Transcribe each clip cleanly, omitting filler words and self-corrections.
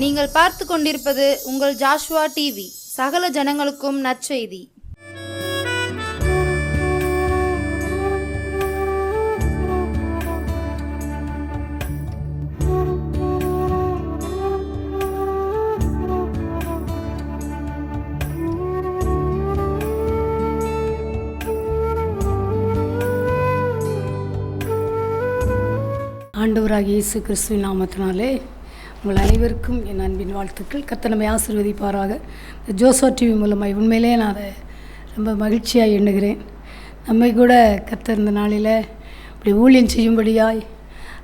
நீங்கள் பார்த்து கொண்டிருப்பது உங்கள் ஜாஷ்வா டிவி. சகல ஜனங்களுக்கும் நற்செய்தி. ஆண்டவராகிய இயேசு கிறிஸ்துவின் நாமத்தினாலே உங்கள் அனைவருக்கும் என் அன்பின் வாழ்த்துக்கள். கர்த்தர் நம்மை ஆசீர்வதிப்பாராக. ஜோஸ்வா டிவி மூலமாக உண்மையிலே நான் அதை ரொம்ப மகிழ்ச்சியாக எண்ணுகிறேன். நம்மை கூட கர்த்தர் இந்த நாளில் இப்படி ஊழியம் செய்யும்படியாய்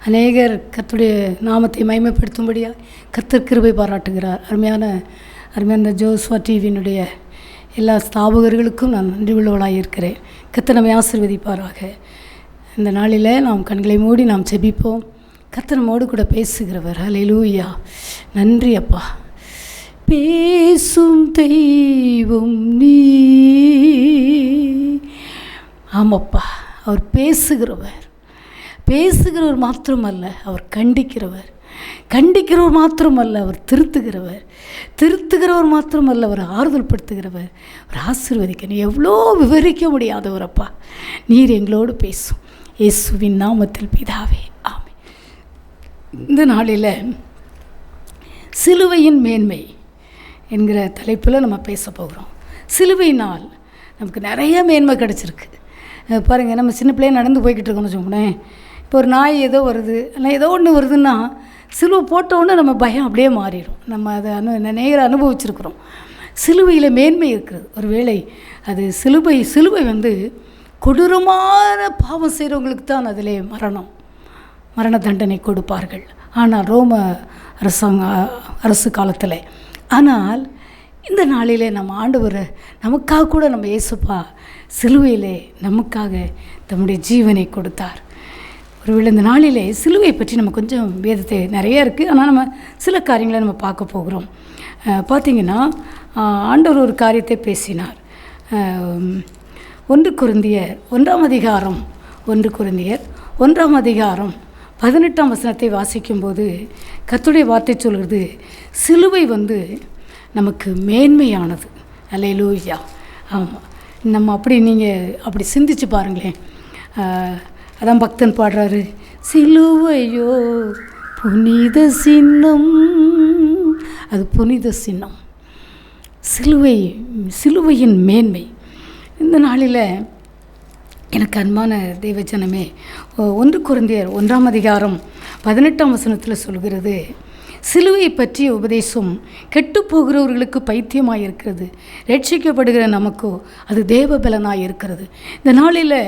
அநேகர் கர்த்தருடைய நாமத்தை மகிமைப்படுத்தும்படியாய் கர்த்தர் கிருபை பாராட்டுகிறார். அருமையான ஜோஸ்வா டிவியினுடைய எல்லா ஸ்தாபகர்களுக்கும் நான் நன்றி உள்ளவளாக இருக்கிறேன். கர்த்தர் நம்மை ஆசீர்வதிப்பாராக. இந்த நாளில் நாம் கண்களை மூடி நாம் செபிப்போம். கர்த்தர் நம்மோடு கூட பேசுகிறவர். ஹல்லேலூயா. நன்றி அப்பா. பேசும் தெய்வம் நீ. ஆமாப்பா, அவர் பேசுகிறவர் மாத்திரமல்ல, அவர் கண்டிக்கிறவர் மாத்திரமல்ல, அவர் திருத்துகிறவர் மாத்திரமல்ல, அவர் ஆறுதல் படுத்துகிறவர், அவர் ஆசீர்வதிக்கணும். எவ்வளோ விவரிக்க முடியாதவர் அப்பா. நீர் எங்களோடு பேசும். இயேசுவின் நாமத்தில் பிதாவே, ஆமென். இந்த நாளில் சிலுவையின் மேன்மை என்கிற தலைப்பில் நம்ம பேச போகிறோம். சிலுவையினால் நமக்கு நிறைய மேன்மை கிடச்சிருக்கு. பாருங்கள், நம்ம சின்ன பிள்ளைய நடந்து போய்கிட்டு இருக்கோம்னு வச்சுக்கோங்களேன். இப்போ ஒரு நாய் ஏதோ வருது, இல்லை ஏதோ ஒன்று வருதுன்னா சிலுவை போட்டோன்னே நம்ம பயம் அப்படியே மாறிடும். நம்ம அதை நேர அனுபவிச்சிருக்கிறோம். சிலுவையில் மேன்மை இருக்கிறது. ஒருவேளை அது சிலுவை வந்து கொடூரமான பாவம் செய்கிறவங்களுக்கு தான் அதிலே மரண தண்டனை கொடுப்பார்கள். ஆனால் ரோம அரசு காலத்தில். ஆனால் இந்த நாளிலே நம்ம ஆண்டவர் நமக்காக கூட நம்ம இயேசுப்பா சிலுவையிலே நமக்காக தம்முடைய ஜீவனை கொடுத்தார். ஒருவேளை இந்த நாளிலே சிலுவை பற்றி நம்ம கொஞ்சம் வேதத்தை நிறைய இருக்குது. ஆனால் நம்ம சில காரியங்களை நம்ம பார்க்க போகிறோம். பார்த்திங்கன்னா ஆண்டவர் ஒரு காரியத்தை பேசினார். 1 கொரிந்தியர் 1 அதிகாரம் 18ஆம் வசனத்தை வாசிக்கும்போது கர்த்தருடைய வார்த்தை சொல்கிறது, சிலுவை வந்து நமக்கு மேன்மையானது. அல்லேலூயா. ஆமாம், நம்ம அப்படி சிந்திச்சு பாருங்களேன். அதான் பக்தன் பாடுறாரு, சிலுவையோ புனித சின்னம். அது புனித சின்னம். சிலுவையின் மேன்மை. இந்த நாளில் எனக்கு அன்பான தெய்வஜனமே, 1 கொரிந்தியர் 1 அதிகாரம் 18ஆம் வசனத்தில் சொல்கிறது, சிலுவையை பற்றிய உபதேசம் கெட்டு போகிறவர்களுக்கு பைத்தியமாக இருக்கிறது, ரட்சிக்கப்படுகிற நமக்கோ அது தேவ பலனாக இருக்கிறது. இந்த நாளில்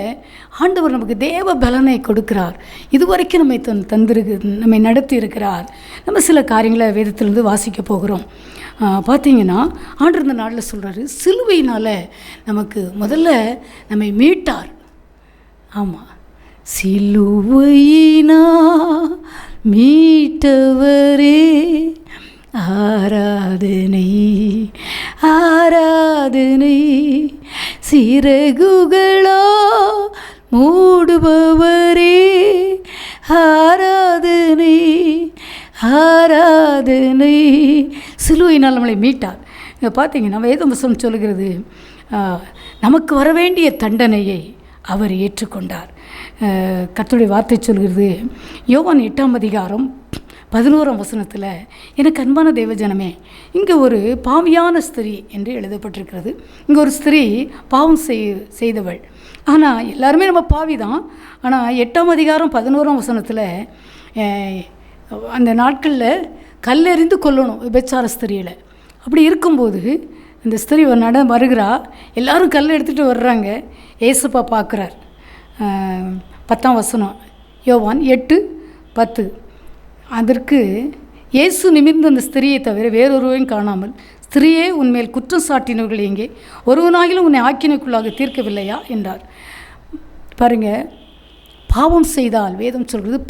ஆண்டவர் நமக்கு தேவ பலனை கொடுக்கிறார். இதுவரைக்கும் நம்மை நடத்தி இருக்கிறார். நம்ம சில காரியங்களை வேதத்திலிருந்து வாசிக்க போகிறோம். பார்த்தீங்கன்னா ஆண்டவர் இந்த நாளில் சொல்கிறாரு, சிலுவையினால் நமக்கு முதல்ல நம்மை மீட்டார். ஆமாம், சிலுவையினா மீட்டவரே ஆராதனை ஆராதனை, சிறகுகளோ மூடுபவரே ஆராதனை ஆராதனை. சிலுவையினால் நம்மளை மீட்டார். இங்கே பார்த்தீங்கன்னா வேதவசனம் சொல்கிறது, நமக்கு வர வேண்டிய தண்டனையை அவர் ஏற்றுக்கொண்டார். கர்த்தருடைய வார்த்தை சொல்கிறது, யோவான் 8ஆம் அதிகாரம் 11ஆம் வசனத்தில், எனக்கு அன்பான தேவஜனமே, இங்கே ஒரு பாவியான ஸ்திரீ என்று எழுதப்பட்டிருக்கிறது. இங்கே ஒரு ஸ்திரீ பாவம் செய்தவள். ஆனால் எல்லாருமே நம்ம பாவி தான். ஆனால் 8ஆம் அதிகாரம் 11ஆம் வசனத்தில் அந்த நாட்களில் கல்லெறிந்து கொல்லணும் விபச்சார ஸ்திரீயில். அப்படி இருக்கும்போது இந்த ஸ்திரீ வருகிறா. எல்லோரும் கல் எடுத்துகிட்டு வர்றாங்க. ஏசப்பா பார்க்குறார். 10ஆம் வசனம், யோவான் 8:10. அதற்கு இயேசு நிமிர்ந்த அந்த ஸ்திரியை தவிர வேறொருவரையும் காணாமல், ஸ்திரியே உன்மேல் குற்றம் சாட்டினவர்கள் எங்கே? ஒருவனாகிலும் உன்னை ஆக்கினைக்குள்ளாக தீர்க்கவில்லையா என்றார். பாருங்கள், பாவம் செய்தால் வேதம் சொல்கிறது,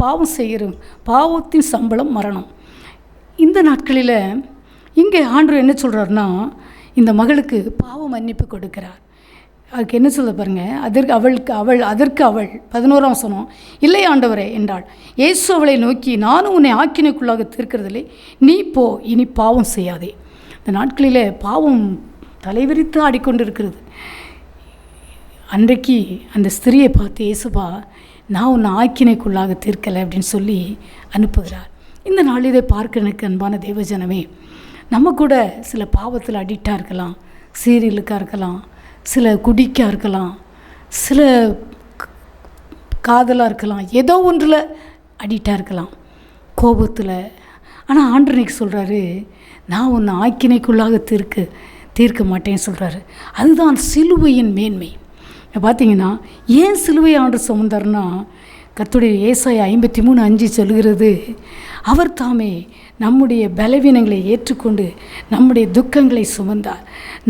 பாவத்தின் சம்பளம் மரணம். இந்த நாட்களில் இங்கே ஆண்டவர் என்ன சொல்கிறாருன்னா, இந்த மகளுக்கு பாவ மன்னிப்பு கொடுக்கிறார். அதுக்கு என்ன சொல்ல பாருங்க, அதற்கு அவள் 11ஆம் வசனம், இல்லை ஆண்டவரே என்றாள். இயேசு அவளை நோக்கி, நானும் உன்னை ஆக்கினைக்குள்ளாக தீர்க்கிறதில்லை, நீ போ, இனி பாவம் செய்யாதே. இந்த நாட்களில் பாவம் தலைவிரித்து ஆடிக்கொண்டிருக்கிறது. அன்றைக்கு அந்த ஸ்திரியை பார்த்து இயேசுபா, நான் உன்னை ஆக்கினைக்குள்ளாக தீர்க்கலை அப்படின்னு சொல்லி அனுப்புகிறார். இந்த நாள் இதை பார்க்க எனக்கு அன்பான தேவஜனமே, நம்ம கூட சில பாவத்தில் அடிக்டாக இருக்கலாம், சீரியலுக்காக இருக்கலாம், சில குடிக்காக இருக்கலாம், சில காதலாக இருக்கலாம், ஏதோ ஒன்றில் அடிக்டாக இருக்கலாம், கோபத்தில். ஆனால் ஆண்டவர் இன்னைக்கு சொல்கிறாரு, நான் உன்னை ஆக்கினைக்குள்ளாக தீர்க்க மாட்டேன்னு சொல்கிறாரு. அதுதான் சிலுவையின் மேன்மை. பார்த்தீங்கன்னா ஏன் சிலுவை ஆண்டவர் சுமந்தார்னா, கர்த்தருடைய ஏசாயா 53:5 சொல்கிறது, அவர் தாமே நம்முடைய பலவீனங்களை ஏற்றுக்கொண்டு நம்முடைய துக்கங்களை சுமந்தார்,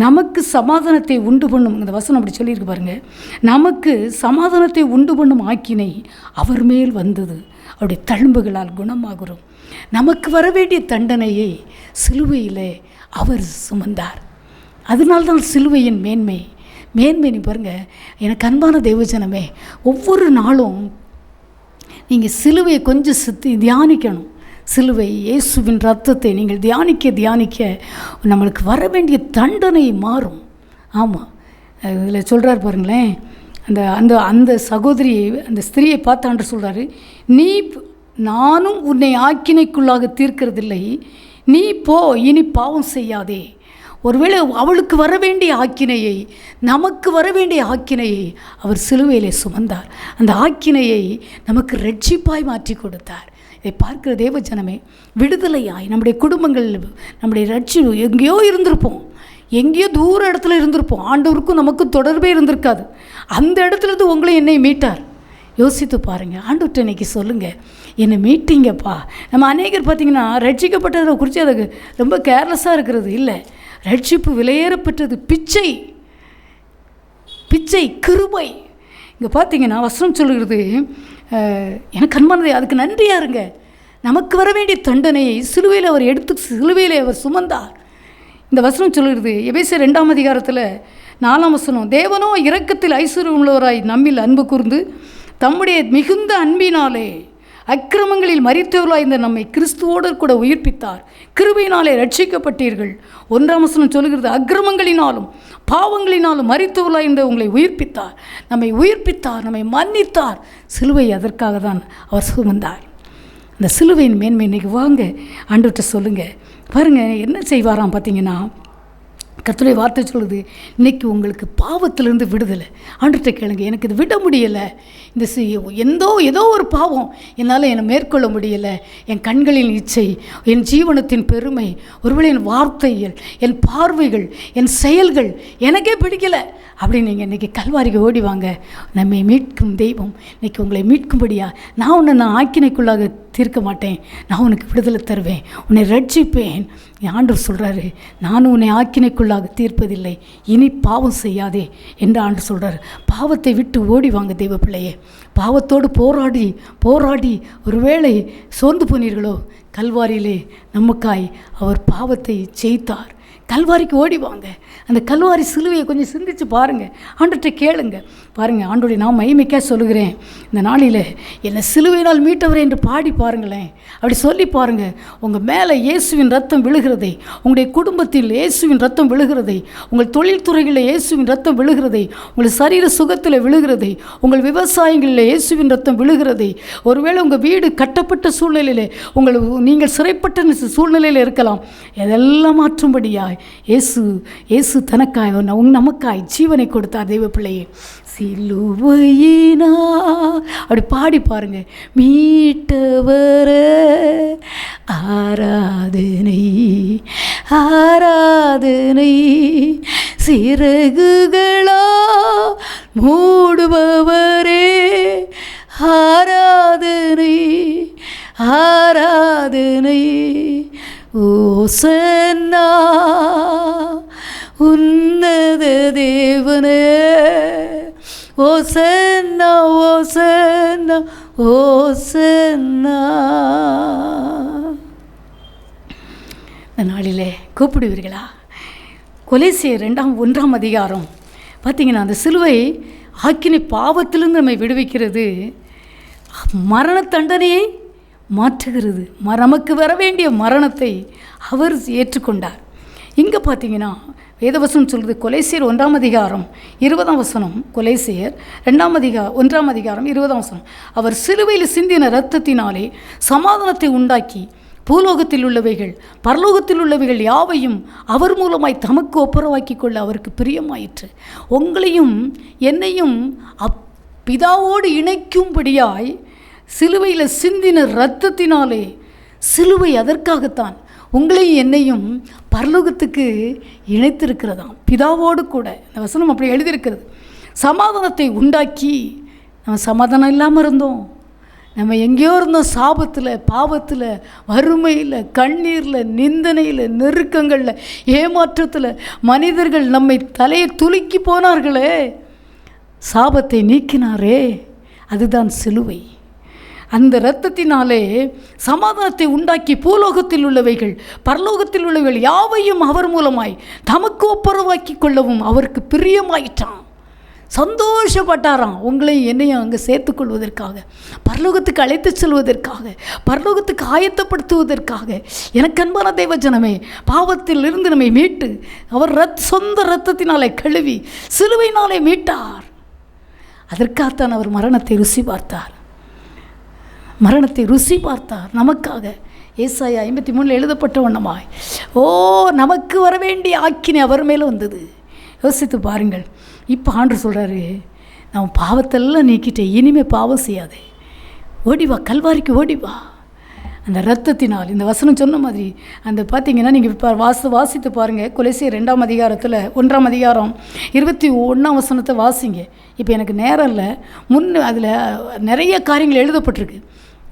நமக்கு சமாதானத்தை உண்டு பண்ணும். இந்த வசனம் அப்படி சொல்லியிருக்கு பாருங்க, நமக்கு சமாதானத்தை உண்டு பண்ணும் ஆக்கினை அவர் மேல் வந்தது, அவருடைய தழும்புகளால் குணமாகிறோம். நமக்கு வர வேண்டிய தண்டனையை சிலுவையில் அவர் சுமந்தார். அதனால்தான் சிலுவையின் மேன்மை. நீ பாருங்கள், எனக்கு அன்பான தேவஜனமே, ஒவ்வொரு நாளும் நீங்கள் சிலுவையை கொஞ்சம் தியானிக்கணும். சிலுவை இயேசுவின் ரத்தத்தை நீங்கள் தியானிக்க நம்மளுக்கு வர வேண்டிய தண்டனை மாறும். ஆமாம், இதில் சொல்கிறார் பாருங்களேன், அந்த அந்த அந்த சகோதரியை, அந்த ஸ்திரியை பார்த்து ஆண்டவர் சொல்கிறாரு, நானும் உன்னை ஆக்கினைக்குள்ளாக தீர்க்கிறதில்லை, நீ போ, இனி பாவம் செய்யாதே. ஒருவேளை அவளுக்கு வர வேண்டிய ஆக்கினையை, நமக்கு வர வேண்டிய ஆக்கினையை அவர் சிலுவையிலே சுமந்தார். அந்த ஆக்கினையை நமக்கு ரட்சிப்பாய் மாற்றி கொடுத்தார். இதை பார்க்கிற தேவஜனமே, விடுதலையாய் நம்முடைய குடும்பங்கள், நம்முடைய ரட்சிப்பு எங்கேயோ இருந்திருப்போம், எங்கேயோ தூர இடத்துல இருந்திருப்போம், ஆண்டவருக்கும் நமக்கும் தொடர்பே இருந்திருக்காது. அந்த இடத்துலேருந்து உங்களை என்னை மீட்டார். யோசித்து பாருங்கள். ஆண்டவர்கிட்ட இன்றைக்கி சொல்லுங்கள், என்னை மீட்டிங்கப்பா. நம்ம அநேகர் பார்த்திங்கன்னா ரட்சிக்கப்பட்டதை குறித்து அதுக்கு ரொம்ப கேர்லெஸ்ஸாக இருக்கிறது இல்லை. ரட்சிப்பு விலையேறப்பட்டது பிச்சை கிருபை. இங்கே பார்த்தீங்கன்னா வசனம் சொல்லுகிறது, எனக்கு அன்பானது, அதுக்கு நன்றியாக இருங்க. நமக்கு வர வேண்டிய தண்டனையை சிலுவையில் அவர் சுமந்தார். இந்த வசனம் சொல்லுகிறது, எபேசியர் 2ஆம் அதிகாரத்தில் 4ஆம் வசனம், தேவனோ இரக்கத்தில் ஐஸ்வர்யம் உள்ளவராய் நம்மில் அன்பு கூர்ந்து தம்முடைய மிகுந்த அன்பினாலே அக்கிரமங்களில் மரித்தவர்களாய் இந்த நம்மை கிறிஸ்துவோடு கூட உயிர்ப்பித்தார், கிருபையினாலே ரட்சிக்கப்பட்டீர்கள். 1ஆம் வசனம் சொல்லுகிறது, அக்கிரமங்களினாலும் பாவங்களினாலும் மரித்தவர்களாய் இந்த உங்களை உயிர்ப்பித்தார், நம்மை மன்னித்தார். சிலுவை அதற்காக தான் அவர் சுமந்தார். அந்த சிலுவையின் மேன்மை இன்றைக்கி வாங்க ஆண்டவர்கிட்ட சொல்லுங்கள். பாருங்கள் என்ன செய்வாராம் பார்த்தீங்கன்னா, கர்த்தருடைய வார்த்தை சொல்லுது, இன்றைக்கி உங்களுக்கு பாவத்திலிருந்து விடுதலை. ஆண்டவர்கிட்ட கேளுங்க, எனக்கு இது விட முடியலை, இந்த ஏதோ ஒரு பாவம் என்னால் என்னை மேற்கொள்ள முடியலை, என் கண்களின் இச்சை, என் ஜீவனத்தின் பெருமை, ஒருவேளை என் வார்த்தைகள், என் பார்வைகள், என் செயல்கள் எனக்கே பிடிக்கலை அப்படின்னு நீங்கள் இன்றைக்கி கல்வாரிக்கு ஓடிவாங்க. நம்மை மீட்கும் தெய்வம் இன்றைக்கி உங்களை மீட்கும்படியா, நான் உன்னை ஆக்கினைக்குள்ளாக தீர்க்க மாட்டேன், நான் உனக்கு விடுதலை தருவேன், உன்னை ரட்சிப்பேன். ஆண்டவர் சொல்கிறாரு, நானும் உன்னை ஆக்கினைக்குள்ளாக தீர்ப்பதில்லை, இனி பாவம் செய்யாதே என்று ஆண்டவர் சொல்கிறார். பாவத்தை விட்டு ஓடிவாங்க தெய்வ பிள்ளையே. பாவத்தோடு போராடி ஒருவேளை சோர்ந்து போனீர்களோ, கல்வாரியிலே நமக்காய் அவர் பாவத்தை ஜெயித்தார். கல்வாரிக்கு ஓடிவாங்க. அந்த கல்வாரி சிலுவையை கொஞ்சம் சிந்திச்சு பாருங்கள், ஆண்டவர்கிட்ட கேளுங்க. பாருங்கள், ஆண்டோடைய நான் மகிமைக்காக சொல்லுகிறேன், இந்த நாளில் என்னை சிலுவையினால் மீட்டவரே என்று பாடி பாருங்களேன். அப்படி சொல்லி பாருங்கள். உங்கள் மேலே இயேசுவின் ரத்தம் விழுகிறதை, உங்களுடைய குடும்பத்தில் இயேசுவின் ரத்தம் விழுகிறதை, உங்கள் தொழில்துறைகளில் இயேசுவின் ரத்தம் விழுகிறதை, உங்கள் சரீர சுகத்தில் விழுகிறதை, உங்கள் விவசாயங்களில் இயேசுவின் ரத்தம் விழுகிறதை, ஒருவேளை உங்கள் வீடு கட்டப்பட்ட சூழ்நிலையில் நீங்கள் சிறைப்பட்ட சூழ்நிலையில் இருக்கலாம், இதெல்லாம் மாற்றும்படியாய் இயேசு தனக்காய் நமக்காய் ஜீவனை கொடுத்தார். தெய்வ பிள்ளையே, சிலுவையினா அப்படி பாடி பாருங்க. மீட்டவர ஆராதனை ஆராதனை, சிறகுகளா மூடுபவரே ஆராதனை ஆராதனை, ஓசன்னா உன்னத தேவனே, ஓசன்னா ஓசன்னா ஓசன்னா. இந்த நாளிலே கூப்பிடுவீர்களா? கொலோசியர் 1ஆம் அதிகாரம் பார்த்திங்கன்னா அந்த சிலுவை ஆக்கினை பாவத்திலிருந்து நம்மை விடுவிக்கிறது, மரண தண்டனையை மாற்றுகிறது. நமக்கு வர வேண்டிய மரணத்தை அவர் ஏற்றுக்கொண்டார். இங்கே பார்த்தீங்கன்னா வேதவசனம் சொல்கிறது, கொலைசியர் 1:20 கொலைசியர் 1:20 அவர் சிலுவையில் சிந்தின இரத்தத்தினாலே சமாதானத்தை உண்டாக்கி பூலோகத்தில் உள்ளவைகள் பரலோகத்தில் உள்ளவைகள் யாவையும் அவர் மூலமாய் தமக்கு ஒப்புரவாக்கி கொள்ள அவருக்கு பிரியமாயிற்று. உங்களையும் என்னையும் பிதாவோடு இணைக்கும்படியாய் சிலுவையில் சிந்தின இரத்தத்தினாலே, சிலுவை அதற்காகத்தான் உங்களையும் என்னையும் பரலோகத்துக்கு இணைத்திருக்கிறதாம், பிதாவோடு கூட. இந்த வசனம் அப்படி எழுதியிருக்கிறது. சமாதானத்தை உண்டாக்கி, நம்ம சமாதானம் இல்லாமல் இருந்தோம், நம்ம எங்கேயோ இருந்தோம், சாபத்தில், பாவத்தில், வறுமையில், கண்ணீரில், நிந்தனையில், நெருக்கங்களில், ஏமாற்றத்தில், மனிதர்கள் நம்மை தலையை துலுக்கி போனார்களே, சாபத்தை நீக்கினாரே, அதுதான் சிலுவை. அந்த இரத்தத்தினாலே சமாதானத்தை உண்டாக்கி பூலோகத்தில் உள்ளவைகள் பரலோகத்தில் உள்ளவைகள் யாவையும் அவர் மூலமாய் தமக்கு ஒப்புரவாக்கி கொள்ளவும் அவருக்கு பிரியமாயிட்டான். சந்தோஷப்பட்டாராம். உங்களையும் என்னையும் அங்கே சேர்த்துக்கொள்வதற்காக, பரலோகத்துக்கு அழைத்து செல்வதற்காக, பரலோகத்துக்கு ஆயத்தப்படுத்துவதற்காக. எனக்கு அன்பான தேவ ஜனமே, பாவத்தில் இருந்து நம்மை மீட்டு அவர் சொந்த இரத்தத்தினாலே கழுவி சிலுவையினாலே மீட்டார். அதற்காகத்தான் அவர் மரணத்தை ருசி பார்த்தார். மரணத்தை ருசி பார்த்தார் நமக்காக. ஏசாயா 53 எழுதப்பட்ட வண்ணமாய் நமக்கு வர வேண்டிய ஆக்கினை அவர் மேலே வந்தது. யோசித்து பாருங்கள். இப்போ ஆண்டவர் சொல்கிறாரு, நான் பாவத்தெல்லாம் நீக்கிட்டேன், இனிமேல் பாவம் செய்யாதே, ஓடிவா, கல்வாரிக்கு ஓடிவா. அந்த இரத்தத்தினால், இந்த வசனம் சொன்ன மாதிரி, அந்த பார்த்தீங்கன்னா நீங்கள் இப்போ வாசித்து பாருங்கள். கொலைசியர் 1:21 21 வாசிங்க. இப்போ எனக்கு நேரம் இல்லை, அதில் நிறைய காரியங்கள் எழுதப்பட்டிருக்கு.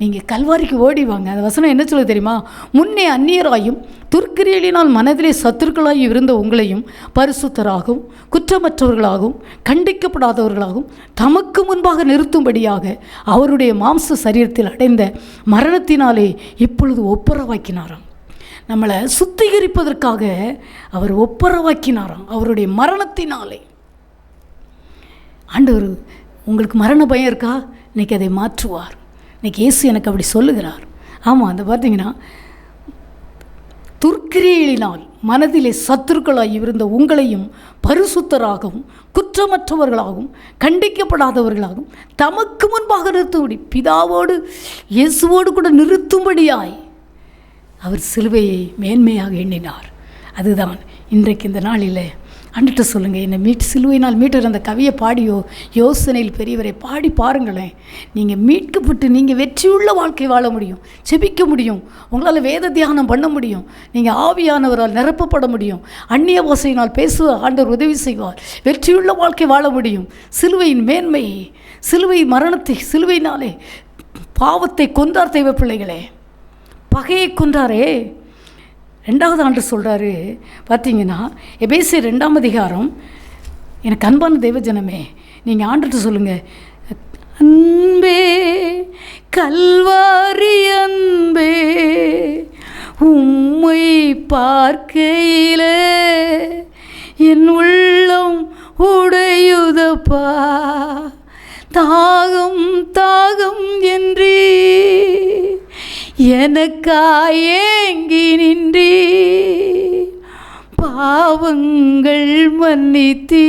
நீங்கள் கல்வாரிக்கு ஓடிவாங்க. அந்த வசனம் என்ன சொல்ல தெரியுமா? முன்னே அந்நியராயும் துர்க்கிரியலினால் மனதிலே சத்துருக்களாயும் இருந்த உங்களையும் பரிசுத்தராகவும் குற்றமற்றவர்களாகவும் கண்டிக்கப்படாதவர்களாகவும் தமக்கு முன்பாக நிறுத்தும்படியாக அவருடைய மாம்ச சரீரத்தில் அடைந்த மரணத்தினாலே இப்பொழுது ஒப்புரவாக்கினாராம். நம்மளை சுத்திகரிப்பதற்காக அவர் ஒப்புரவாக்கினாராம் அவருடைய மரணத்தினாலே. ஆண்டவர், உங்களுக்கு மரண பயம் இருக்கா? இன்றைக்கி அதை மாற்றுவார். இன்றைக்கி இயேசு எனக்கு அப்படி சொல்லுகிறார். ஆமாம், அந்த பார்த்தீங்கன்னா துர்க்கிரியலினால் மனதிலே சத்துருக்களாய் இருந்த உங்களையும் பரிசுத்தராகவும் குற்றமற்றவர்களாகவும் கண்டிக்கப்படாதவர்களாகவும் தமக்கு முன்பாக நிறுத்தும்படி, பிதாவோடு இயேசுவோடு கூட நிறுத்தும்படியாய் அவர் சிலுவையை மேன்மையாக எண்ணினார். அதுதான் இன்றைக்கு இந்த நாளில் அன்றிட்ட சொல்லுங்கள், என்னை சிலுவையினால் மீட்டர் அந்த கவியை பாடியோ, யோசனையில் பெரியவரை பாடி பாருங்களேன். நீங்கள் மீட்கப்பட்டு நீங்கள் வெற்றியுள்ள வாழ்க்கை வாழ முடியும், செபிக்க முடியும், உங்களால் வேத தியானம் பண்ண முடியும், நீங்கள் ஆவியானவரால் நிரப்பப்பட முடியும், அந்நிய பாஷையினால் பேசுவ ஆண்டவர் உதவி செய்வார், வெற்றியுள்ள வாழ்க்கை வாழ முடியும். சிலுவையின் மேன்மை, சிலுவை மரணத்தை, சிலுவையினாலே பாவத்தை கொன்றார் தெய்வ பிள்ளைகளே, பகையை கொன்றாரே. 2வது ஆண்டு சொல்கிறாரு பார்த்தீங்கன்னா, எபேசியர் 2 எனக்கு அன்பான தேவஜனமே, நீங்கள் ஆண்டுட்டு சொல்லுங்கள், அன்பே கல்வாரி அன்பே உம்மை பார்க்கையிலே என் உள்ளம் உடையுதப்பா, தாகம் தாகம் என்றீ எனக்காய் ஏங்கி நின்றீ, பாவங்கள் மன்னித்தீ,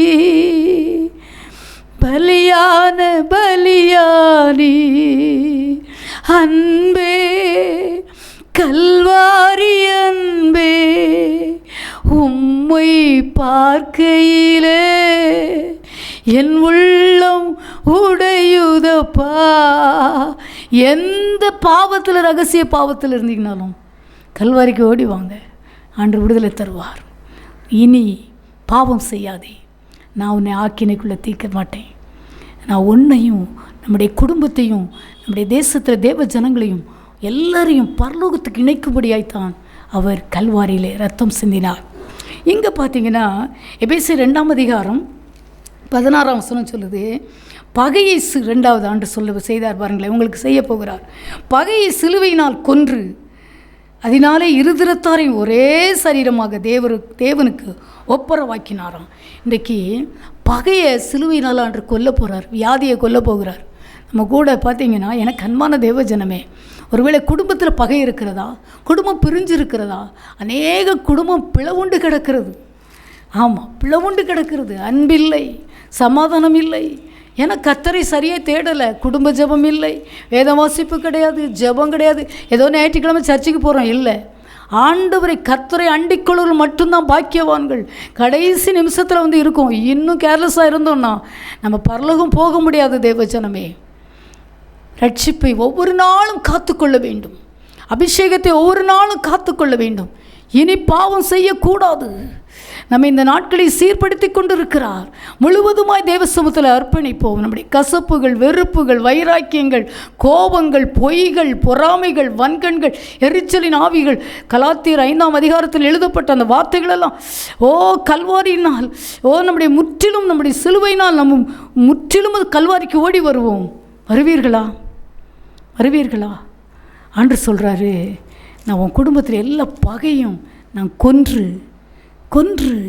பலியான பலியானி அன்பே கல்வாரி அன்பே உம்மை பார்க்கையிலே என் உள்ளம் உடையுதப்பா. எந்த பாவத்தில், ரகசிய பாவத்தில் இருந்தீங்கனாலும் கல்வாரிக்கு ஓடி வாங்க, ஆண்டவர் விடுதலை தருவார். இனி பாவம் செய்யாதே, நான் உன்னை ஆக்கினைக்குள்ளே தீர்க்க மாட்டேன், நான் உன்னையும் நம்முடைய குடும்பத்தையும் நம்முடைய தேசத்தில் தேவ ஜனங்களையும் எல்லாரையும் பரலோகத்துக்கு இணைக்கும்படியாய்த்தான் அவர் கல்வாரியிலே ரத்தம் சிந்தினார். இங்கே பார்த்தீங்கன்னா எபேசியர் 2:16 சொல்லுது, பகையை 2வது ஆண்டு செய்தார் பாருங்களேன், உங்களுக்கு செய்ய போகிறார். பகையை சிலுவையினால் கொன்று அதனாலே இருதிறத்தாரையும் ஒரே சரீரமாக தேவனுக்கு ஒப்புரவாக்கினாராம். இன்றைக்கு பகையை சிலுவையினால் அன்று கொல்ல போகிறார், வியாதியை கொல்ல போகிறார். நம்ம கூட பார்த்திங்கன்னா, எனக்கு அன்பான தேவ ஜனமே, ஒருவேளை குடும்பத்தில் பகை இருக்கிறதா, குடும்பம் பிரிஞ்சு இருக்கிறதா, அநேக குடும்பம் பிளவுண்டு கிடக்கிறது. ஆமாம், பிளவுண்டு கிடக்கிறது. அன்பில்லை, சமாதானம் இல்லை. ஏன்னா கர்த்தரை சரியாக தேடலை. குடும்ப ஜெபம் இல்லை, வேத வாசிப்பு கிடையாது, ஜெபம் கிடையாது. ஏதோ ஞாயிற்றுக்கிழமை சர்ச்சுக்கு போகிறோம், இல்லை. ஆண்டவரை கர்த்தரை அண்டிக்கொள்வர்கள் மட்டும்தான் பாக்கியவான்கள். கடைசி நிமிஷத்தில் இருக்கும். இன்னும் கேர்லெஸ்ஸாக இருந்தோம்னா நம்ம பரலோகம் போக முடியாது. தேவஜனமே, ரட்சிப்பை ஒவ்வொரு நாளும் காத்துக்கொள்ள வேண்டும். அபிஷேகத்தை ஒவ்வொரு நாளும் காத்துக்கொள்ள வேண்டும். இனி பாவம் செய்யக்கூடாது. நம்ம இந்த நாட்களை சீர்படுத்தி கொண்டிருக்கிறார். முழுவதுமாய் தேவ சமூகத்தில் அர்ப்பணிப்போம். நம்முடைய கசப்புகள், வெறுப்புகள், வைராக்கியங்கள், கோபங்கள், பொய்கள், பொறாமைகள், வன்கண்கள், எரிச்சலின் ஆவிகள், கலாத்தியர் 5ஆம் அதிகாரத்தில் எழுதப்பட்ட அந்த வார்த்தைகளெல்லாம் கல்வாரியினால், நம்முடைய முற்றிலும், நம்முடைய சிலுவையினால் நம்ம முற்றிலும் கல்வாரிக்கு ஓடி வருவோம். வருவீர்களா? வருவீர்களா? ஆண்டவர் சொல்கிறாரு, நான் உன் குடும்பத்தில் எல்லா பகையும் நான் கொன்று கொன்று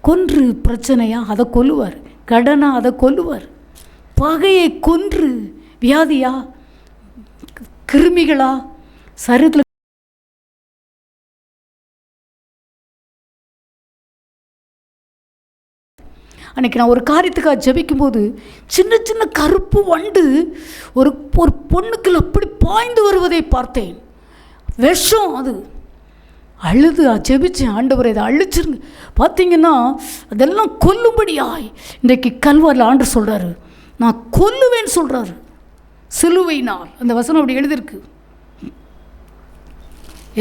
கொன்று பிரச்சனையா அதை கொல்லுவார், கடனா அதை கொல்லுவார், பகையை கொன்று, வியாதியா, கிருமிகளா, சரீரத்தில் அன்றைக்கி நான் ஒரு காரியத்துக்காக ஜெபிக்கும்போது சின்ன சின்ன கருப்பு வண்டு ஒரு பொண்ணுக்குள்ள அப்படி பாய்ந்து வருவதை பார்த்தேன். விஷம் அது. அழுது ஜெபிச்சேன், ஆண்டவரை இதை அழிச்சிருங்க. பார்த்தீங்கன்னா அதெல்லாம் கொல்லும்படியாய் இன்றைக்கு கல்வாரில் ஆண்டு சொல்கிறாரு, நான் கொல்லுவேன்னு சொல்கிறாரு சிலுவையினால். அந்த வசனம் அப்படி எழுதியிருக்கு.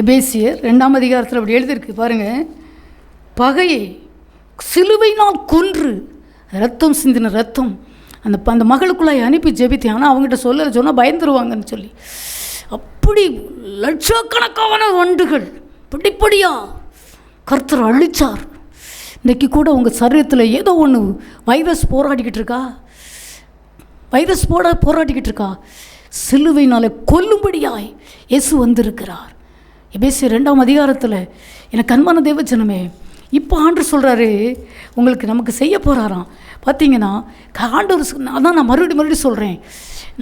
எபேசியர் 2ஆம் அதிகாரத்தில் அப்படி எழுதியிருக்கு பாருங்கள். பகையை சிலுவையினால் கொன்று ரத்தம் சிந்தின ரத்தம் அந்த மகளுக்குள்ளாய் அனுப்பி ஜெபித்தேன். ஆனால் அவங்ககிட்ட சொன்னால் பயந்துருவாங்கன்னு சொல்லி அப்படி லட்சக்கணக்கான வண்டுகள் படிப்படியா கர்த்தர் அழிச்சார். இன்றைக்கி கூட உங்கள் சரீரத்தில் ஏதோ ஒன்று வைரஸ் போராடிக்கிட்டு இருக்கா, போராடிக்கிட்டு இருக்கா. சிலுவையினால கொல்லும்படியாய் இயேசு வந்திருக்கிறார். எபேசியர் 2ஆம் அதிகாரத்தில் எனக்கு அன்பான தேவஜனமே, இப்போ ஆண்டவர் சொல்கிறாரு, உங்களுக்கு நமக்கு செய்ய போகிறாராம். பார்த்தீங்கன்னா ஆண்டவர், அதான் நான் மறுபடியும் சொல்கிறேன்,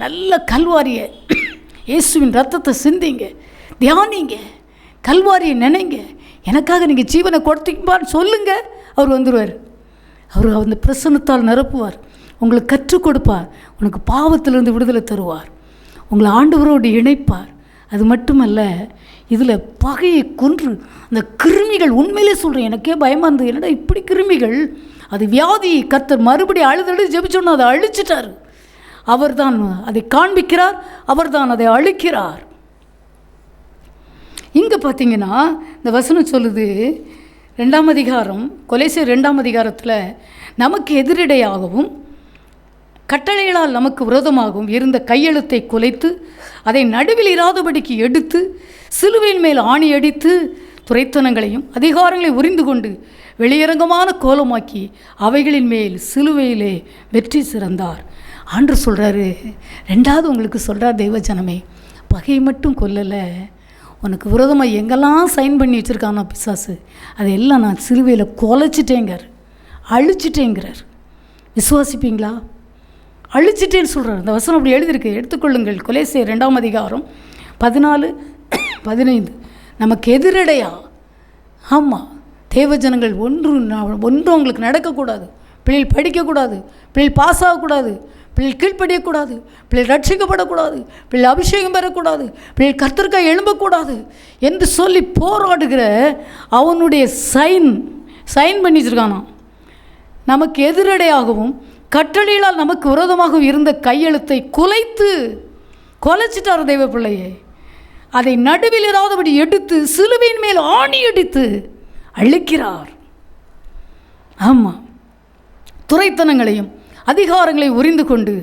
நல்ல கல்வாரியை இயேசுவின் ரத்தத்தை சிந்திங்க, தியானிங்க, கல்வாரியை நினைங்க, எனக்காக நீங்கள் ஜீவனை கொடுத்தீங்கப்பான்னு சொல்லுங்கள். அவர் வந்துடுவார். அவர் அந்த பிரசன்னத்தால் நிரப்புவார், உங்களுக்கு கற்றுக் கொடுப்பார், உனக்கு பாவத்திலிருந்து விடுதலை தருவார், உங்களை ஆண்டவரோடு இணைப்பார். அது மட்டுமல்ல, இதில் பகையை கொன்று அந்த கிருமிகள், உண்மையிலே சொல்கிறேன், எனக்கே பயமாக இருந்தது, என்னடா இப்படி கிருமிகள், அது வியாதி. கர்த்தர் மறுபடியும் அழுதழு ஜெபிச்சோன்னா அதை அழிச்சிட்டார். அவர் தான் அதை காண்பிக்கிறார், அவர் தான் அதை அழிக்கிறார். இங்கே பார்த்தீங்கன்னா இந்த வசனம் சொல்லுது, 2ஆம் அதிகாரம், கொலேசியர் 2ஆம் அதிகாரத்தில், நமக்கு எதிரிடையாகவும் கட்டளைகளால் நமக்கு விரோதமாகவும் இருந்த கையெழுத்தை குலைத்து அதை நடுவில் இராதபடிக்கு எடுத்து சிலுவையின் மேல் ஆணி அடித்து துரைத்தனங்களையும் அதிகாரங்களையும் உரிந்து கொண்டு வெளியரங்கமான கோலமாக்கி அவைகளின் மேல் சிலுவையிலே வெற்றி சிறந்தார். ஆண்டு சொல்கிறாரு. ரெண்டாவது உங்களுக்கு சொல்கிறார், தெய்வஜனமே, பகை மட்டும் கொல்லலை, உனக்கு விரோதமாக எங்கெல்லாம் சைன் பண்ணி வச்சுருக்கானா பிசாசு, அதையெல்லாம் நான் சிலுவையில் கொலைச்சிட்டேங்கிறார், அழிச்சிட்டேங்கிறார். விசுவாசிப்பீங்களா? அழிச்சிட்டேன்னு சொல்கிறார். அந்த வசனம் அப்படி எழுதியிருக்கு, எடுத்துக்கொள்ளுங்கள். கொலேசியர் 2ஆம் அதிகாரம் 14-15. நமக்கு எதிரடையா, ஆமாம், தேவஜனங்கள் ஒன்றும் உங்களுக்கு நடக்கக்கூடாது, பிள்ளைகள் படிக்கக்கூடாது, பிள்ளைகள் பாஸ் ஆகக்கூடாது, பிள்ளைகள் கீழ்ப்படியக்கூடாது, பிள்ளைகள் ரட்சிக்கப்படக்கூடாது, பிள்ளைகள் அபிஷேகம் பெறக்கூடாது, பிள்ளைகள் கர்த்தருக்காக எழும்பக்கூடாது என்று சொல்லி போராடுகிற அவனுடைய சைன் பண்ணி வச்சுருக்கானா. நமக்கு எதிரடையாகவும் கட்டளைகளால் நமக்கு விரோதமாக இருந்த கையெழுத்தை கொலைச்சிட்டார் தெய்வ பிள்ளையை. அதை நடுவில் இராதபடி எடுத்து சிலுவையின் மேல் ஆணி அடித்து அழிக்கிறார். ஆமாம், துரைத்தனங்களையும் அதிகாரங்களையும் உரிந்து கொண்டு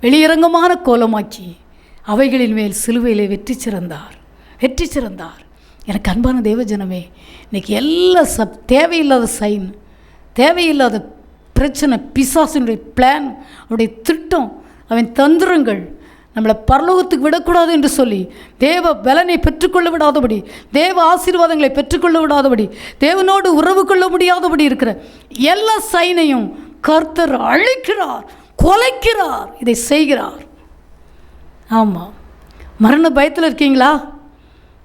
வெளியரங்கமான கோலமாக்கி அவைகளின் மேல் சிலுவையிலே வெற்றி சிறந்தார். எனக்கு அன்பான தேவஜனமே, இன்றைக்கி எல்லா தேவையில்லாத சைன், தேவையில்லாத பிரச்சனை, பிசாசினுடைய பிளான், அவனுடைய திட்டம், அவன் தந்திரங்கள் நம்மளை பரலோகத்துக்கு விடக்கூடாது என்று சொல்லி, தேவ பலனை பெற்றுக்கொள்ள விடாதபடி, தேவ ஆசீர்வாதங்களை பெற்றுக்கொள்ள விடாதபடி, தேவனோடு உறவு கொள்ள முடியாதபடி இருக்கிற எல்லா சைனையும் கர்த்தர் அழிக்கிறார், கொலைக்கிறார், இதை செய்கிறார். ஆமாம், மரண பயத்தில் இருக்கீங்களா?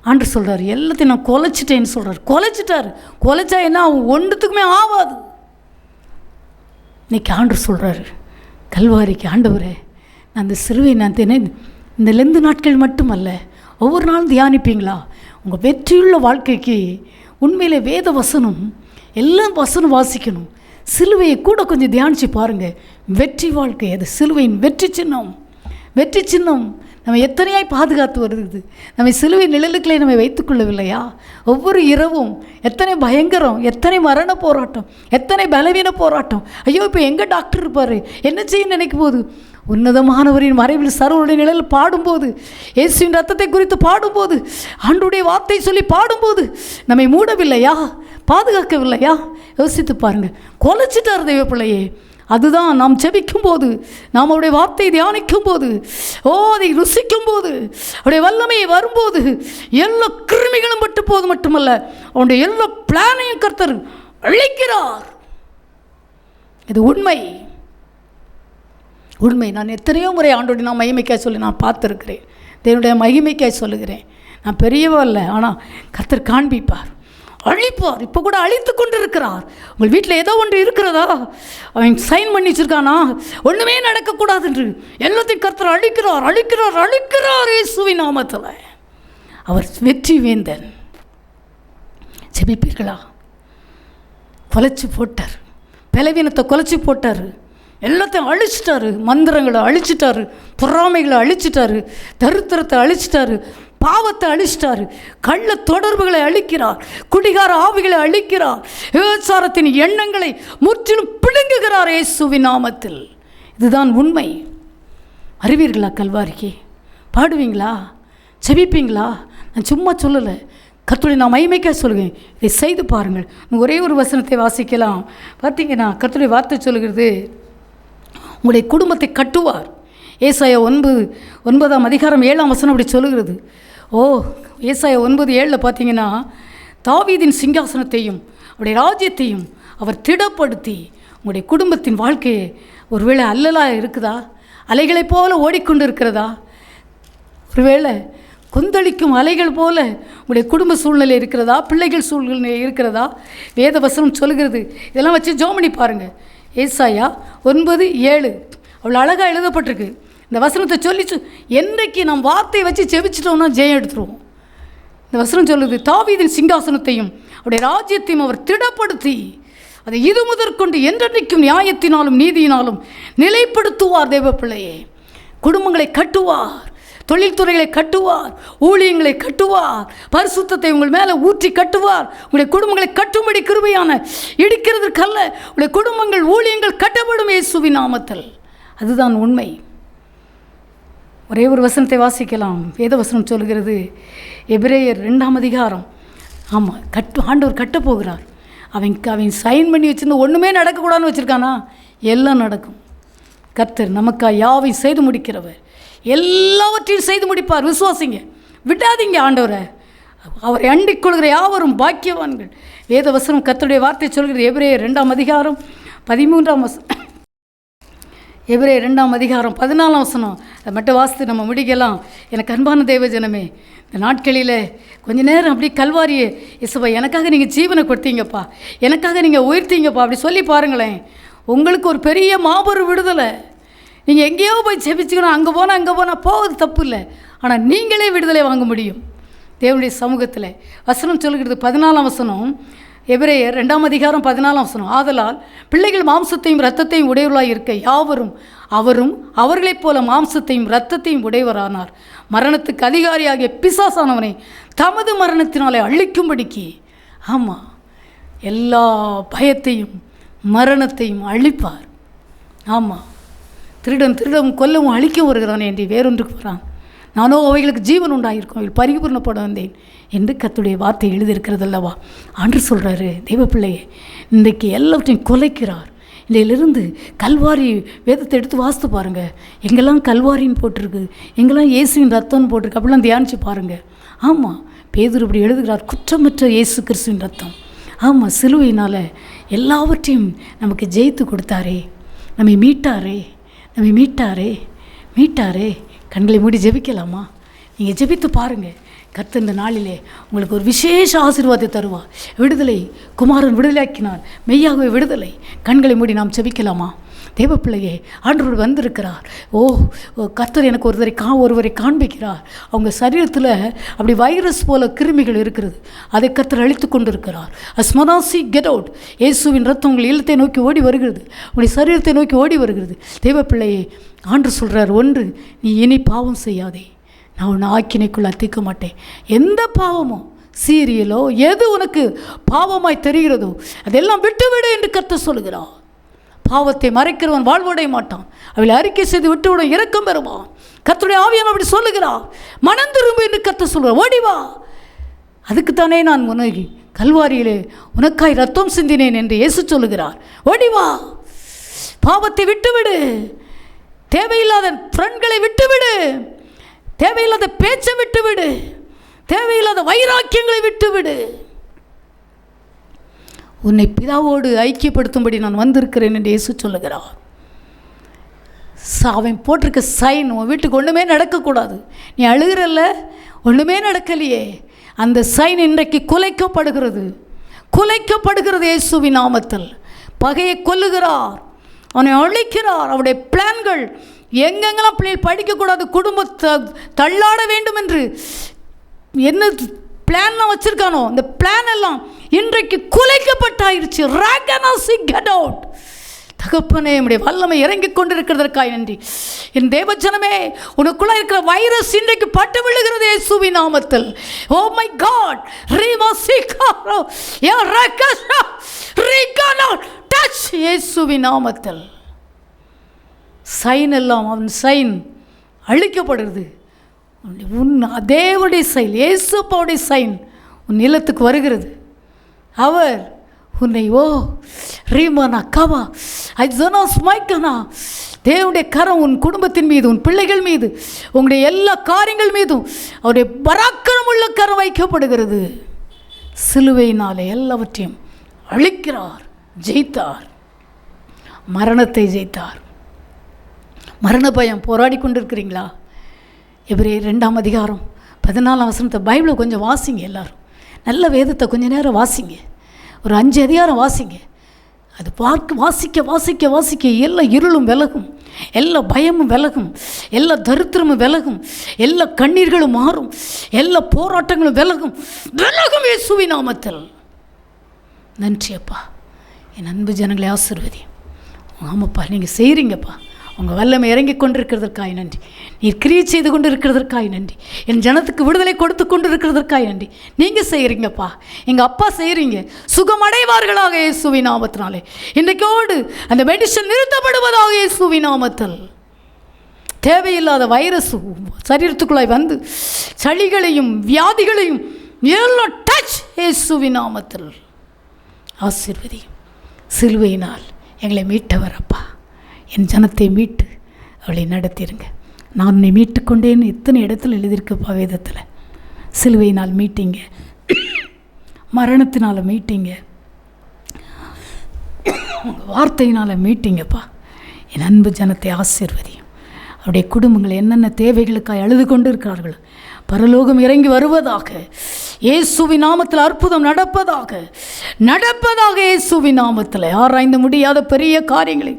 ஆண்டவர் சொல்கிறார், எல்லாத்தையும் நான் கொலைச்சிட்டேன்னு சொல்கிறார். கொலைச்சிட்டார். கொலைச்சா என்ன அவன் ஒன்றுத்துக்குமே ஆகாது. இன்னைக்கு ஆண்டவர் சொல்கிறாரு, கல்வாரிக்கு, ஆண்டவரே நான் அந்த சிலுவை நான் இந்த லெந்து நாட்கள் மட்டுமல்ல, ஒவ்வொரு நாளும் தியானிப்பீங்களா? உங்கள் வெற்றியுள்ள வாழ்க்கைக்கு உண்மையிலே வேத வசனம், எல்லாம் வசனம் வாசிக்கணும். சிலுவையை கூட கொஞ்சம் தியானித்து பாருங்கள். வெற்றி வாழ்க்கை அது, சிலுவையின் வெற்றி சின்னம். வெற்றி சின்னம் நம்ம எத்தனையாய் பாதுகாத்து வருது. நம்ம சிலுவை நிழலுக்களை நம்ம வைத்துக்கொள்ளவில்லையா? ஒவ்வொரு இரவும் எத்தனை பயங்கரம், எத்தனை மரண போராட்டம், எத்தனை பலவீன போராட்டம். ஐயோ, இப்போ எங்கே டாக்டர் இருப்பார், என்ன செய்ய நினைக்கும் போது, உன்னதமானவரின் மறைவில் சர்வருடைய நிழலில் பாடும்போது, இயேசுவின் ரத்தத்தை குறித்து பாடும்போது, ஆண்டவருடைய வார்த்தை சொல்லி பாடும்போது நம்மை மூடவில்லையா? பாதுகாக்கவில்லையா? யோசித்து பாருங்கள். கொலைச்சிட்டார் தெய்வ பிள்ளையே. அதுதான் நாம் ஜெபிக்கும் போது, நாம் அவருடைய வார்த்தையை தியானிக்கும் போது, அதை ருசிக்கும் போது, அவருடைய வல்லமையை வரும்போது, எல்லா கிருமிகளும் பட்டு போது மட்டுமல்ல, அவனுடைய எல்லா பிளானையும் கர்த்தர் அழிக்கிறார். இது உண்மை. உண்மை. நான் எத்தனையோ முறை ஆண்டோடைய நான் மகிமைக்காய் சொல்லி நான் பார்த்துருக்கிறேன். தேவனுடைய மகிமைக்காய் சொல்லுகிறேன். நான் பெரியவா இல்லை, ஆனால் கர்த்தர் காண்பிப்பார், அழிப்பார். இப்போ கூட அழித்து கொண்டு இருக்கிறார். உங்கள் வீட்டில் ஏதோ ஒன்று இருக்கிறதா? அவன் சைன் பண்ணி வச்சிருக்கானா? ஒன்றுமே நடக்கக்கூடாது என்று எல்லாத்தையும் கர்த்தர் அழிக்கிறார், அழிக்கிறார், அழிக்கிறார் இயேசுவின் நாமத்தில். அவர் வெற்றி வேந்தன். ஜெபிப்பீர்களா? கொலைச்சி போட்டார், பலவீனத்தை கொலைச்சி போட்டார், எல்லாத்தையும் அழிச்சிட்டாரு. மந்திரங்களை அழிச்சிட்டாரு, பொறாமைகளை அழிச்சிட்டாரு, தரித்திரத்தை அழிச்சிட்டாரு, பாவத்தை அழிச்சிட்டாரு, கள்ள தொடர்புகளை அழிக்கிறார், குடிகார ஆவிகளை அழிக்கிறார், விபச்சாரத்தின் எண்ணங்களை முற்றிலும் பிடுங்குகிறார் இயேசுவின் நாமத்தில். இதுதான் உண்மை. அறிவீர்களா? கல்வாரிக்கு பாடுவீங்களா? ஜெபிப்பீங்களா? நான் சும்மா சொல்லலை, கர்த்தருடைய நான் மகிமைக்காக சொல்லுவேன். இதை செய்து பாருங்கள். ஒரே ஒரு வசனத்தை வாசிக்கலாம். பார்த்தீங்கன்னா கர்த்தருடைய வார்த்தை சொல்லுகிறது, உங்களுடைய குடும்பத்தை கட்டுவார். ஏசாயா 9:7 அப்படி சொல்லுகிறது. ஏசாயா 9:7 பார்த்தீங்கன்னா, தாவீதின் சிங்காசனத்தையும் அவருடைய ராஜ்யத்தையும் அவர் திடப்படுத்தி, உங்களுடைய குடும்பத்தின் வாழ்க்கையை ஒருவேளை அல்லலாக இருக்குதா? அலைகளைப் போல ஓடிக்கொண்டு இருக்கிறதா? ஒருவேளை கொந்தளிக்கும் அலைகள் போல உங்களுடைய குடும்ப சூழ்நிலை இருக்கிறதா? பிள்ளைகள் சூழ்நிலை இருக்கிறதா? வேத வசனம் சொல்லுகிறது. இதெல்லாம் வச்சு ஜோமனி பாருங்கள். ஏசாயா 9:7 அவ்வளோ அழகாக எழுதப்பட்டிருக்கு. இந்த வசனத்தை சொல்லி என்றைக்கு நாம் வார்த்தையை வச்சு ஜெபிச்சிட்டோம்னா ஜெயம் எடுத்துருவோம். இந்த வசனம் சொல்லுது, தாவீதின் சிங்காசனத்தையும் அவருடைய ராஜ்யத்தையும் அவர் திடப்படுத்தி அதை இது முதற்கொண்டு என்றென்றைக்கும் நியாயத்தினாலும் நீதியினாலும் நிலைப்படுத்துவார். தேவ பிள்ளையே, குடும்பங்களை கட்டுவார், தொழில்துறைகளை கட்டுவார், ஊழியங்களை கட்டுவார், பரிசுத்தத்தை உங்கள் மேலே ஊற்றி கட்டுவார். உங்களுடைய குடும்பங்களை கட்டும்படி கிருபையான இடிக்கிறதுக்கல்ல, உங்களுடைய குடும்பங்கள் ஊழியங்கள் கட்டப்படும் இயேசுவின் நாமத்தில். அதுதான் உண்மை. ஒரே ஒரு வசனத்தை வாசிக்கலாம். வேத வசனம் சொல்கிறது, எபிரேயர் 2:8. ஆமாம், ஆண்டவர் கட்டப்போகிறார். அவன் சைன் பண்ணி வச்சுருந்த ஒன்றுமே நடக்கக்கூடாதுன்னு வச்சுருக்கானா? எல்லாம் நடக்கும். கர்த்தர் நமக்காக யாவையும் செய்து முடிக்கிறவர், எல்லாவற்றையும் செய்து முடிப்பார். விசுவாசிங்க, விடாதீங்க ஆண்டவரை. அவரை அண்டிக் கொள்கிற யாவரும் பாக்கியவான்கள். வேத வசனம் கர்த்தருடைய வார்த்தை சொல்கிறது. எபிரேயர் 2:13 எபிரேயர் 2:14 அதை மட்டும் வாசித்து நம்ம முடிக்கலாம். எனக்கு அன்பான தேவஜனமே, இந்த நாட்களில் கொஞ்ச நேரம் அப்படி கல்வாரியே, இயேசுவா எனக்காக நீங்கள் ஜீவனை கொடுத்தீங்கப்பா, எனக்காக நீங்கள் உயர்த்தீங்கப்பா, அப்படி சொல்லி பாருங்களேன். உங்களுக்கு ஒரு பெரிய மாபெரும் விடுதலை. நீங்கள் எங்கேயோ போய் ஜெபிச்சுக்கணும், அங்கே போனால் போவது தப்பு இல்லை, ஆனால் நீங்களே விடுதலை வாங்க முடியும் தேவனுடைய சமூகத்தில். வசனம் சொல்லுகிறது 14 எபிரேயர் 2:14. ஆதலால் பிள்ளைகள் மாம்சத்தையும் இரத்தத்தையும் உடையவர்களாக இருக்க யாவரும் அவரும் அவர்களைப் போல மாம்சத்தையும் இரத்தத்தையும் உடையவரானார். மரணத்துக்கு அதிகாரியாகிய பிசாசானவனை தமது மரணத்தினாலே அழிக்கும்படிக்கு, ஆமாம், எல்லா பயத்தையும் மரணத்தையும் அழிப்பார். ஆமாம், திருடம் கொல்லவும் அழிக்க வருகிறான் என்று வேறொன்றுக்கு வரான். நானோ அவைகளுக்கு ஜீவன் உண்டாயிருக்கும், அவைகள் பரிபூர்ணப்பட வந்தேன் என்று கர்த்தருடைய வார்த்தை எழுதியிருக்கிறது அல்லவா? ஆண்டு சொல்கிறாரு, தெய்வ பிள்ளையே, இன்றைக்கு எல்லாவற்றையும் கொலைக்கிறார், இதிலிருந்து கல்வாரி வேதத்தை எடுத்து வாசித்து பாருங்கள். எங்கெல்லாம் கல்வாரின்னு போட்டிருக்கு, எங்கெல்லாம் இயேசுவின் ரத்தம்னு போட்டிருக்கு, அப்படிலாம் தியானித்து பாருங்கள். ஆமாம், பேதுரு இப்படி எழுதுகிறார், குற்றமற்ற இயேசு கிறிஸ்துவின் ரத்தம். ஆமாம், சிலுவையினால் எல்லாவற்றையும் நமக்கு ஜெயித்து கொடுத்தாரே, நம்மை மீட்டாரே, நம்மை மீட்டாரே. கண்களை மூடி ஜெபிக்கலாமா? நீங்கள் ஜெபித்து பாருங்கள். கர்த்தர் இந்த நாளிலே உங்களுக்கு ஒரு விசேஷ ஆசீர்வாதத்தை தருவார். விடுதலை, குமாரன் விடுதலையாக்கினார், மெய்யாகவே விடுதலை. கண்களை மூடி நாம் ஜெபிக்கலாமா? தேவ பிள்ளையே, ஆண்டவர் வந்திருக்கிறார். கர்த்தர் எனக்கு ஒருவரை காண்பிக்கிறார். அவங்க சரீரத்தில் அப்படி வைரஸ் போல கிருமிகள் இருக்கிறது, அதை கர்த்தர் அழித்து கொண்டிருக்கிறார். அஸ்மனாசி கெட் அவுட். இயேசுவின் ரத்தம் உங்கள் இல்லத்தை நோக்கி ஓடி வருகிறது, உங்களுடைய சரீரத்தை நோக்கி ஓடி வருகிறது. தேவ பிள்ளையே, ஆண்டவர் சொல்கிறார், ஒன்று, நீ இனி பாவம் செய்யாதே, நான் உன்னை ஆக்கினைக்குள்ள அத்திக்க மாட்டேன். எந்த பாவமோ சீரியலோ எது உனக்கு பாவமாய் தெரிகிறதோ அதெல்லாம் விட்டுவிடு என்று கர்த்தர் சொல்கிறார். பாவத்தை மறைக்கிறவன் வாழ்வடைய மாட்டான், அவளை அறிக்கை செய்து விட்டுவிட இரக்கம் பெறுவான். கர்த்தருடைய ஆவியானவர் அப்படி சொல்லுகிறார். மனம் திரும்பு என்று கர்த்தர் சொல்கிறார். ஓடிவா. அதுக்குத்தானே நான் உனக்கு கல்வாரியிலே உனக்காய் ரத்தம் சிந்தினேன் என்று இயேசு சொல்லுகிறார். ஓடிவா, பாவத்தை விட்டுவிடு, தேவையில்லாத ஃப்ரெண்ட்களை விட்டுவிடு, தேவையில்லாத பேச்சை விட்டுவிடு, தேவையில்லாத வைராக்கியங்களை விட்டுவிடு. உன்னை பிதாவோடு ஐக்கியப்படுத்தும்படி நான் வந்திருக்கிறேன் என்று இயேசு சொல்லுகிறார். அவன் போட்டிருக்க சைன் உன் வீட்டுக்கு ஒன்றுமே நடக்கக்கூடாது. நீ அழுகிறல்ல, ஒன்றுமே நடக்கலையே, அந்த சைன் இன்றைக்கு குலைக்கப்படுகிறது. இயேசுவின் நாமத்தில். பகையை கொல்லுகிறார், அவனை அழிக்கிறார். அவருடைய பிளான்கள் எங்கெங்கெல்லாம் பிள்ளைகள் படிக்கக்கூடாது, குடும்பத்தை தள்ளாட வேண்டும் என்று என்ன பிளான்லாம் வச்சுருக்கானோ இந்த பிளான் எல்லாம் இன்றைக்கு குலைக்கப்பட்டாயிருச்சு. தகப்பனே, நம்முடைய வல்லமை இறங்கி கொண்டிருக்கிறதற்காக நன்றி. என் தேவஜனமே, உனக்குள்ள இருக்கிற வைரஸ் இன்றைக்கு பட்டு விழுகிறது இயேசுவின் நாமத்தில். ஓ மை காட், இயேசுவின் நாமத்தில் சைன் எல்லாம், அவன் சைன் அழிக்கப்படுகிறது. உன் தேவனுடைய சைன், இயேசுப்பாவுடைய சைன் உன் நிலத்துக்கு வருகிறது. அவர் உன்னை ரீமானா கவா ஐசனாஸ் மைக்கனா, தேவனுடைய கரம் உன் குடும்பத்தின் மீது, உன் பிள்ளைகள் மீது, உங்களுடைய எல்லா காரியங்கள் மீதும் அவருடைய பராக்கிரமுள்ள உள்ள கரம் வைக்கப்படுகிறது. சிலுவையினாலே எல்லாவற்றையும் அழிக்கிறார், ஜெயித்தார், மரணத்தை ஜெயித்தார். மரண பயம் போராடி கொண்டிருக்கிறீங்களா? எபிரேயர் 2ஆம் அதிகாரம் 14ஆம் வசனத்தை பைபிளை கொஞ்சம் வாசிங்க. எல்லோரும் நல்ல வேதத்தை கொஞ்சம் நேரம் வாசிங்க, ஒரு 5 அதிகாரம் வாசிங்க. அது வாசிக்க எல்லா இருளும் விலகும், எல்லா பயமும் விலகும், எல்லா தரித்திரமும் விலகும், எல்லா கண்ணீர்களும் மாறும், எல்லா போராட்டங்களும் விலகும் இயேசுவின் நாமத்தில். நன்றி அப்பா, என் அன்பு ஜனங்களை ஆசீர்வதி. ஆமாப்பா, நீங்கள் செய்கிறீங்கப்பா. உங்கள் வல்லமை இறங்கி கொண்டிருக்கிறதற்காக நன்றி. நீர் கிரியை செய்து கொண்டு இருக்கிறதற்காக நன்றி. என் ஜனத்துக்கு விடுதலை கொடுத்து கொண்டு இருக்கிறதற்காக நன்றி. நீங்கள் செய்கிறீங்கப்பா, எங்கள் அப்பா செய்கிறீங்க. சுகமடைவார்களாக இயேசுவின் நாமத்தினாலே. இன்றைக்கோடு அந்த மெடிசன் நிறுத்தப்படுவதாக இயேசுவின் நாமத்தில். தேவையில்லாத வைரஸ் சரீரத்துக்குள்ளாய் வந்து சளிகளையும் வியாதிகளையும் எல்லாம் டச் இயேசுவின் நாமத்தில். ஆசீர்வதி. சிலுவையினால் எங்களை மீட்டவர் அப்பா, என் ஜனத்தை மீட்டு அவளை நடத்திடுங்க. நான் உன்னை மீட்டு கொண்டேன்னு எத்தனை இடத்துல எழுதியிருக்கப்பா வேதத்தில். சிலுவையினால் மீட்டிங்க, மரணத்தினால் மீட்டிங்க, உங்கள் வார்த்தையினால் மீட்டிங்கப்பா. என் அன்பு ஜனத்தை ஆசீர்வதியும். அவருடைய குடும்பங்கள் என்னென்ன தேவைகளுக்காக அழுது கொண்டு இருக்கிறார்கள், பரலோகம் இறங்கி வருவதாக, இயேசுவின் நாமத்தில் அற்புதம் நடப்பதாக இயேசுவின் நாமத்தில். ஆராய்ந்து முடியாத பெரிய காரியங்களை,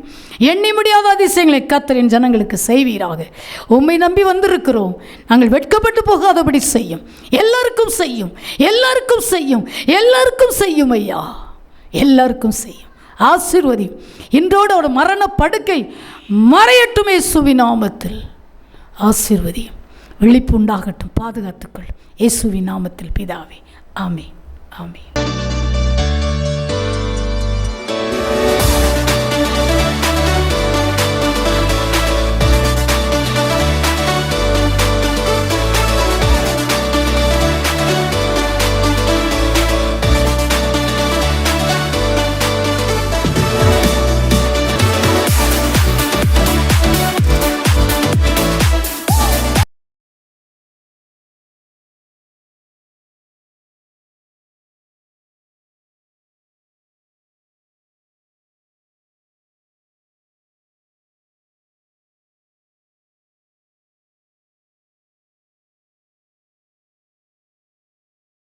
எண்ணி முடியாத அதிசயங்களை கர்த்தரின் ஜனங்களுக்கு செய்வீராக. உம்மை நம்பி வந்திருக்கிறோம், நாங்கள் வெட்கப்பட்டு போகாதபடி செய்யும். எல்லாருக்கும் செய்யும், எல்லாருக்கும் செய்யும், எல்லாருக்கும் செய்யும் ஐயா, எல்லாருக்கும் செய்யும். ஆசீர்வதி. இன்றோடு அவருடைய மரண படுக்கை மறையட்டும் இயேசுவின் நாமத்தில். ஆசீர்வதியும். விழிப்பு உண்டாகட்டும், பாதுகாத்துக்கள் இயேசுவின் நாமத்தில் பிதாவே. ஆமென், ஆமென்.